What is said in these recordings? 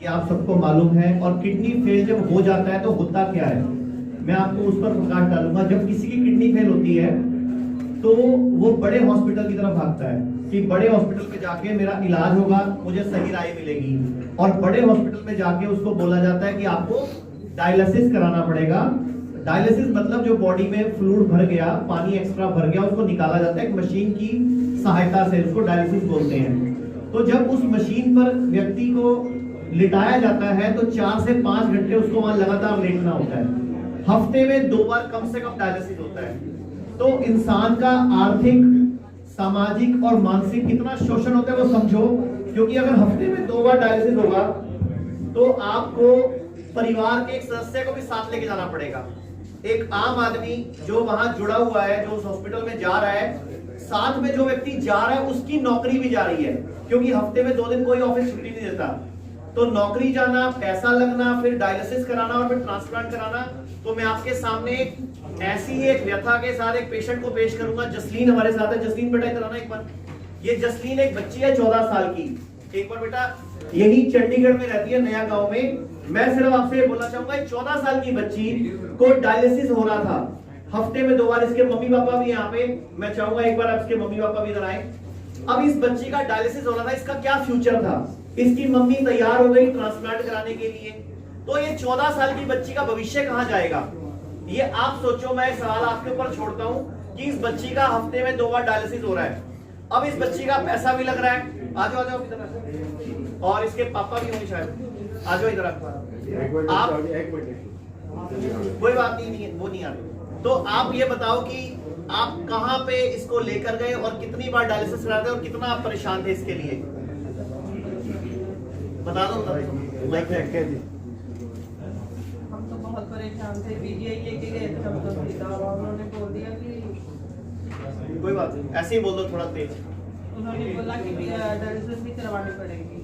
ये आप सबको मालूम है। और किडनी फेल जब हो जाता है तो होता क्या है, मैं आपको उस पर प्रकाश डालूंगा। जब किसी की किडनी फेल होती है तो वो बड़े हॉस्पिटल की तरफ भागता है कि बड़े हॉस्पिटल में जाके मेरा इलाज होगा, मुझे सही राय मिलेगी। और बड़े हॉस्पिटल में जाके उसको बोला जाता है कि आपको डायलिसिस कराना पड़ेगा। डायलिसिस मतलब जो बॉडी में फ्लूइड भर गया, पानी एक्स्ट्रा भर गया, उसको निकाला जाता है एक मशीन की सहायता से, उसको डायलिसिस बोलते हैं। तो जब उस मशीन पर व्यक्ति को लिटाया जाता है तो 4 से 5 घंटे उसको वहां लगातार लेटना होता है। हफ्ते में 2 बार कम से कम डायलिसिस होता है। तो इंसान का आर्थिक, सामाजिक और मानसिक कितना शोषण होता है वो समझो। क्योंकि अगर हफ्ते में 2 बार डायलिसिस होगा तो आपको परिवार के एक सदस्य को भी साथ लेके जाना पड़ेगा। एक आम आदमी जो वहां जुड़ा हुआ है, जो उस हॉस्पिटल में जा रहा है, साथ में जो व्यक्ति जा रहा है उसकी नौकरी भी जा रही है, क्योंकि हफ्ते में 2 दिन कोई ऑफिस छुट्टी नहीं देता। तो नौकरी जाना, पैसा लगना, फिर डायलिसिस कराना और फिर ट्रांसप्लांट कराना। तो मैं आपके सामने ऐसी एक व्यथा के साथ एक पेशेंट को पेश करूंगा। जसलीन हमारे साथ है। जसलीन बेटा इधर आना एक बार। ये जसलीन एक बच्ची है 14 साल की। एक बार बेटा, यही चंडीगढ़ में रहती है, नया गांव में। मैं सिर्फ आपसे ये बोलना चाहूंगा, 14 साल की बच्ची को डायलिसिस हो रहा था हफ्ते में 2 बार। इसके मम्मी पापा भी यहाँ पे, मैं चाहूंगा एक बार आप इसके मम्मी पापा भी इधर आए। अब इस बच्ची का डायलिसिस हो रहा था, इसका क्या फ्यूचर था। इसकी मम्मी तैयार हो गई ट्रांसप्लांट कराने के लिए। तो ये 14 साल की बच्ची का भविष्य कहां जाएगा, ये आप सोचो। मैं सवाल आपके ऊपर छोड़ता हूं कि इस बच्ची का हफ्ते में 2 बार डायलिसिस हो रहा है। अब इस बच्ची का पैसा भी लग रहा है। आ जाओ इधर, और इसके पापा भी होंगे शायद। आ जाओ इधर आप। कोई बात नहीं, वो नहीं आ रही। तो आप ये बताओ कि आप कहां पे इसको लेकर गए और कितनी बार डायलिसिस कराते और कितना आप परेशान थे इसके लिए, बता दो। हम तो बहुत परेशान थे। पीजीआई लेके गए थे हम तो, उन्होंने बोल दिया कि, कोई बात नहीं, ऐसे ही बोल दो थोड़ा तेज। उन्होंने बोला कि डायलिसिस भी करवानी पड़ेगी।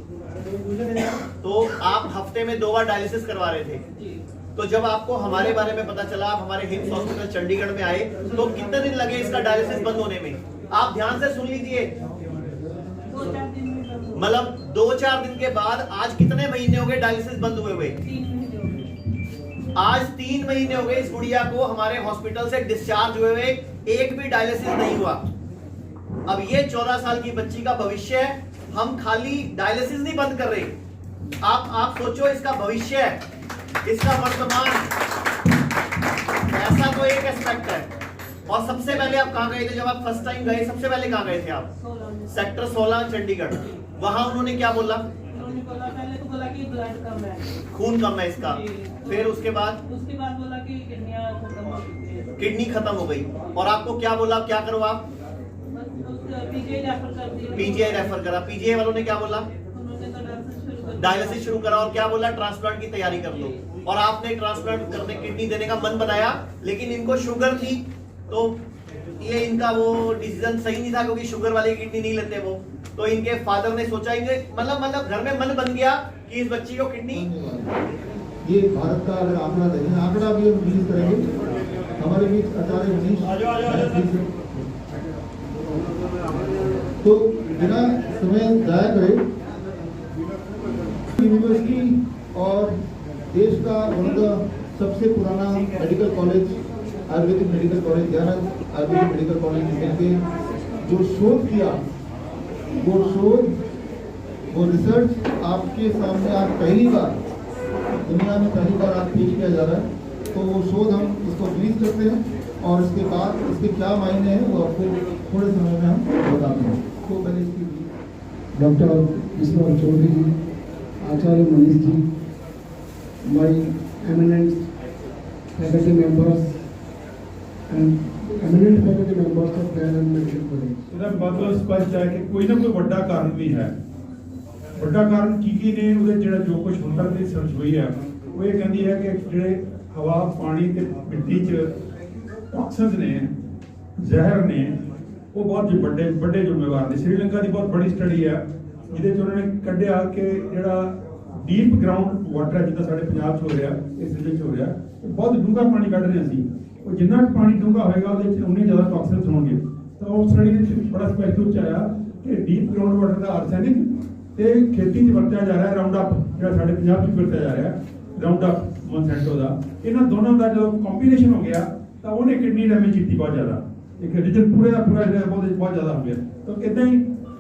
तो आप हफ्ते में 2 बार डायलिसिस करवा रहे थे जी। तो जब आपको हमारे बारे में पता चला, आप हमारे हिम्स हॉस्पिटल चंडीगढ़ में आए, तो कितने दिन लगे इसका डायलिसिस बंद होने में? आप ध्यान से सुन लीजिए। 2-4 दिन में, मतलब 2-4 दिन के बाद आज कितने महीने हो गए डायलिसिस बंद हुए हुए? 3 महीने हो गए। आज 3 महीने हो गए इस गुड़िया को हमारे हॉस्पिटल से डिस्चार्ज हुए हुए, एक भी डायलिसिस नहीं हुआ। अब ये 14 साल की बच्ची का भविष्य है। हम खाली डायलिसिस नहीं बंद कर रहे, आप सोचो इसका भविष्य है, इसका वर्तमान। ऐसा तो एक एस्पेक्ट है। और सबसे पहले आप कहां गए थे जब आप फर्स्ट टाइम गए? सबसे पहले कहां गए थे आप? 16 में। सेक्टर 16 चंडीगढ़। वहां उन्होंने क्या बोला? उन्होंने बोला, पहले तो बोला कि ब्लड कम है, खून कम है इसका। फिर उसके बाद बोला कि किडनियां खत्म हो चुकी है। किडनी खत्म हो गई। और आपको क्या बोला, क्या करो आप? पीजीआई रेफर कर दिया। पीजीआई रेफर करा। पीजीआई वालों ने क्या बोला? उन्होंने तो डायलिसिस शुरू करा। और क्या बोला? ट्रांसप्लांट की तैयारी कर लो। और आपने ट्रांसप्लांट करने, किडनी देने का मन बनाया, लेकिन इनको शुगर थी, तो ये इनका वो डिसीजन सही नहीं था, क्योंकि शुगर वाली किडनी नहीं लेते वो। तो इनके फादर ने सोचा, इनके मतलब घर में मन बन गया कि इस बच्ची को किडनी। ये भारत का अगर आंकड़ा देखें, आंकड़ा भी हम रिलीज करेंगे हमारे बीच आचार्य मनीष। तो बिना समय जाया करे, यूनिवर्सिटी और देश का वन ऑफ द सबसे पुराना medical college, Ayurvedic medical college, Dayanand Ayurvedic medical college मिलके जो शोध किया, वो शोध, वो रिसर्च आपके सामने आज पहली बार, दुनिया में पहली बार आज पेश किया जा रहा है। तो वो शोध हम इसको रिलीज करते हैं और इसके बाद इसके क्या मायने हैं वो आपको थोड़े समय में हम बताते हैं। तो पहले इसकी doctor Vishwanath Chaudhary ji, Acharya Manish ji, my eminent faculty members and eminent faculty members of Dyanand Medical College। ਇਹਦਾ ਮਤਲਬ ਸਪਸ਼ਟ ਹੈ ਕਿ ਕੋਈ ਨਾ ਕੋਈ ਵੱਡਾ ਕਾਰਨ ਵੀ ਹੈ। ਵੱਡਾ ਕਾਰਨ ਕੀ ਨੇ? ਉਹਦੇ ਜਿਹੜਾ ਜੋ ਕੁਝ ਹੁਣ ਤੱਕ ਦੀ ਰਿਸਰਚ ਹੋਈ ਹੈ ਉਹ ਇਹ ਕਹਿੰਦੀ ਹੈ ਕਿ ਜਿਹੜੇ ਹਵਾ, ਪਾਣੀ ਤੇ ਮਿੱਟੀ 'ਚ ਟੌਕਸਿਨਸ ਨੇ, ਜ਼ਹਿਰ ਨੇ, ਉਹ ਬਹੁਤ ਵੱਡੇ ਜ਼ਿੰਮੇਵਾਰ ਨੇ। ਸ਼੍ਰੀਲੰਕਾ ਦੀ ਬਹੁਤ ਬੜੀ ਸਟੱਡੀ ਹੈ ਜਿਹਦੇ 'ਚ ਉਹਨਾਂ ਨੇ ਕੱਢਿਆ ਕਿ ਜਿਹੜਾ ਡੀਪ ਗਰਾਊਂਡ ਵਾਟਰ ਜਿੱਦਾਂ ਸਾਡੇ ਪੰਜਾਬ 'ਚ ਹੋ ਰਿਹਾ, ਇਸ ਜ਼ਿਲ੍ਹੇ 'ਚ ਹੋ ਰਿਹਾ, ਬਹੁਤ ਡੂੰਘਾ ਪਾਣੀ ਕੱਢ ਰਹੇ ਸੀ। ਉਹ ਜਿੰਨਾ ਪਾਣੀ ਡੂੰਘਾ ਹੋਏਗਾ ਉਹਦੇ 'ਚ ਉਨੇ ਜ਼ਿਆਦਾ ਟੌਕਸਿਨਸ ਹੋਣਗੇ। ਤਾਂ ਉਹ ਸਟੱਡੀ ਦੇ ਵਿੱਚ ਬੜਾ ਸਪਸ਼ਟ ਹੋ 'ਚ ਆਇਆ ਕਿ ਡੀਪ ਗਰਾਊਂਡ ਵਾਟਰ ਦਾ ਆਰਸੈਨਿਕ ਤੇ ਖੇਤੀ 'ਚ ਵਰਤਿਆ ਜਾ ਰਿਹਾ ਰਾਉਂਡ ਅਪ ਜਿਹੜਾ ਸਾਡੇ ਪੰਜਾਬ 'ਚ ਵਰਤਿਆ ਜਾ ਰਿਹਾ ਰਾਉਂਡ ਅਪ ਮੋਨਸੈਂਟੋ ਦਾ, ਇਹਨਾਂ ਦੋਨਾਂ ਦਾ ਜਦੋਂ ਕੰਬੀਨੇਸ਼ਨ ਹੋ ਗਿਆ ਤਾਂ ਉਹਨੇ ਕਿਡਨੀ ਡੈਮੇਜ ਕੀਤੀ ਬਹੁਤ ਜ਼ਿਆਦਾ, ਇੱਕ ਰੀਜਨ ਪੂਰੇ ਦਾ ਪੂਰਾ ਜਿਹੜਾ ਬਹੁਤ ਜ਼ਿਆਦਾ ਹੋ ਗਿਆ। ਤਾਂ ਇਦਾਂ ਹੀ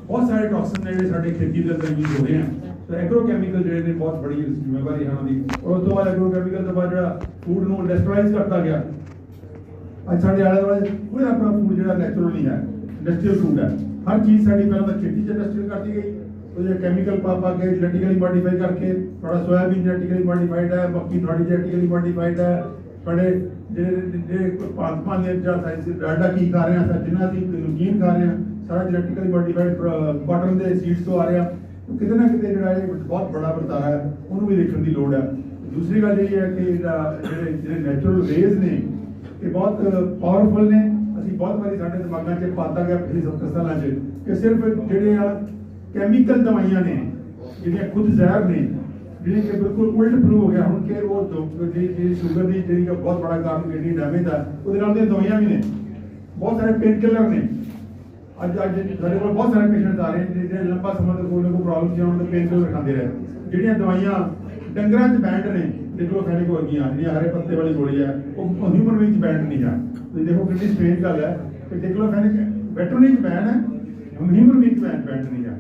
ਬਹੁਤ ਸਾਰੇ ਟੌਕਸਿਨ ਨੇ ਜਿਹੜੇ ਸਾਡੇ ਖੇਤੀ ਦੇ ਅੰਦਰ ਯੂਜ਼ ਹੋ ਰਹੇ ਆ। ਤਾਂ ਐਗਰੋਕੈਮੀਕਲ ਜਿਹੜੇ ਨੇ ਬਹੁਤ ਬੜੀ ਜ਼ਿੰਮੇਵਾਰੀ ਹੈ ਉਹਨਾਂ ਦੀ। ਔਰ ਉਸ ਤੋਂ ਬਾਅਦ ਐਗਰੋਕੈਮੀਕਲ ਤੋਂ ਬਾਅਦ ਜਿਹੜਾ ਫੂਡ ਨੂੰ ਇੰਡਸਟਰੀਅਲਾਈਜ਼ ਕਰਤਾ ਗਿਆ। ਅੱਜ ਸਾਡੇ ਆਲੇ ਦੁਆਲੇ ਕੋਈ ਆਪਣਾ ਫੂਡ ਜਿਹੜਾ ਨੈਚੁਰਲ ਨਹੀਂ ਹੈ, ਇੰਡਸਟਰੀਅਲ ਫੂਡ ਹੈ। ਹਰ ਚੀਜ਼ ਸਾਡੀ ਪਹਿਲਾਂ ਤਾਂ ਖੇਤੀ 'ਚ ਇੰਡਸਟਰੀਅਲ ਕਰਤੀ ਗਈ, ਉਹਦੇ ਕੈਮੀਕਲ ਪਾ ਕੇ ਜੈਨੇਟਿਕਲੀ ਮੋਡੀਫਾਈ ਕਰਕੇ, ਥੋੜਾ ਸੋਇਆਬੀਨ ਜੈਨੇਟਿਕਲੀ ਮੋਡੀਫਾਈਡ ਹੈ, ਮੱਕੀ ਥੋੜੀ ਜੈਨੇਟਿਕਲੀ ਮੋਡੀਫਾਈਡ ਹੈ, ਬੜੇ ਜਿਹੜੇ ਭਾਂਤ ਦੇ ਜਾਂ ਡਾਲਡਾ ਕੀ ਖਾ ਰਹੇ ਹਾਂ, ਜਿੰਨਾ ਅਸੀਂ ਨਮਕੀਨ ਖਾ ਰਹੇ ਹਾਂ, ਸਾਰਾ ਜੈਨੇਟਿਕਲੀ ਮੋਡੀਫਾਈਡ ਕਾਟਨ ਦੇ ਸੀਡਸ ਤੋਂ ਆ ਰਿਹਾ। ਕਿਤੇ ਨਾ ਕਿਤੇ ਜਿਹੜਾ ਇਹ ਬਹੁਤ ਬੜਾ ਵਰਤਾਰਾ ਹੈ, ਉਹਨੂੰ ਵੀ ਦੇਖਣ ਦੀ ਲੋੜ ਹੈ। ਦੂਸਰੀ ਗੱਲ ਇਹ ਹੈ ਕਿ ਜਿਹੜੇ ਨੈਚੁਰਲ ਵੇਜ਼ ਨੇ ਇਹ ਬਹੁਤ ਪਾਵਰਫੁਲ ਨੇ। ਅਸੀਂ ਬਹੁਤ ਵਾਰੀ ਸਾਡੇ ਦਿਮਾਗਾਂ 'ਚ ਪਾਤਾ ਗਿਆ ਪਿਛਲੇ 70 ਸਾਲਾਂ 'ਚ ਕਿ ਸਿਰਫ ਜਿਹੜੇ ਆ ਕੈਮੀਕਲ ਦਵਾਈਆਂ ਨੇ ਜਿਹੜੀਆਂ ਖੁਦ ਜ਼ਹਿਰ ਨੇ, ਜਿਹੜੀ ਕਿ ਬਿਲਕੁਲ ਉਲਟ ਪ੍ਰੂਵ ਹੋ ਗਿਆ ਹੁਣ ਕਿ ਉਹ ਜਿਹੜੀ ਸ਼ੂਗਰ ਦੀ ਜਿਹੜੀ ਬਹੁਤ ਬੜਾ ਕਾਰਨ ਕਿਡਨੀ ਡੈਮੇਜ ਦਾ, ਉਹਦੇ ਨਾਲ ਦੀਆਂ ਦਵਾਈਆਂ ਵੀ ਨੇ, ਬਹੁਤ ਸਾਰੇ ਪੇਨ ਕਿਲਰ ਨੇ। ਅੱਜ ਸਾਡੇ ਕੋਲ ਬਹੁਤ ਸਾਰੇ ਪੇਸ਼ੈਂਟ ਆ ਰਹੇ ਨੇ ਜਿਹੜੇ ਲੰਬਾ ਸਮਾਂ ਤੋਂ ਕੋਈ ਨਾ ਕੋਈ ਪ੍ਰੋਬਲਮ ਸੀ, ਉਹਨਾਂ ਦੇ ਪੇਨ ਕਿਲਰ ਖਾਂਦੇ ਰਹੇ। ਜਿਹੜੀਆਂ ਦਵਾਈਆਂ ਡੰਗਰਾਂ 'ਚ ਬੈਂਡ ਨੇ, ਡਿਕਲੋਫੈਨਿਕ ਵਰਗੀਆਂ ਜਿਹੜੀਆਂ ਹਰੇ ਪੱਤੇ ਵਾਲੀ ਗੋਲੀ ਹੈ, ਉਹ ਹਿਊਮਨ ਵਿੱਚ ਬੈਂਡ ਨਹੀਂ ਆ। ਤੁਸੀਂ ਦੇਖੋ ਕਿੰਨੀ ਸਟ੍ਰੇਂਜ ਗੱਲ ਹੈ ਕਿ ਡਿਕਲੋਫੈਨਿਕ ਵੈਟਰਨਰੀ 'ਚ ਬੈਨ ਹੈ, ਹਿਊਮਨ ਵਿੱਚ ਬੈਂਡ ਨਹੀਂ ਆ।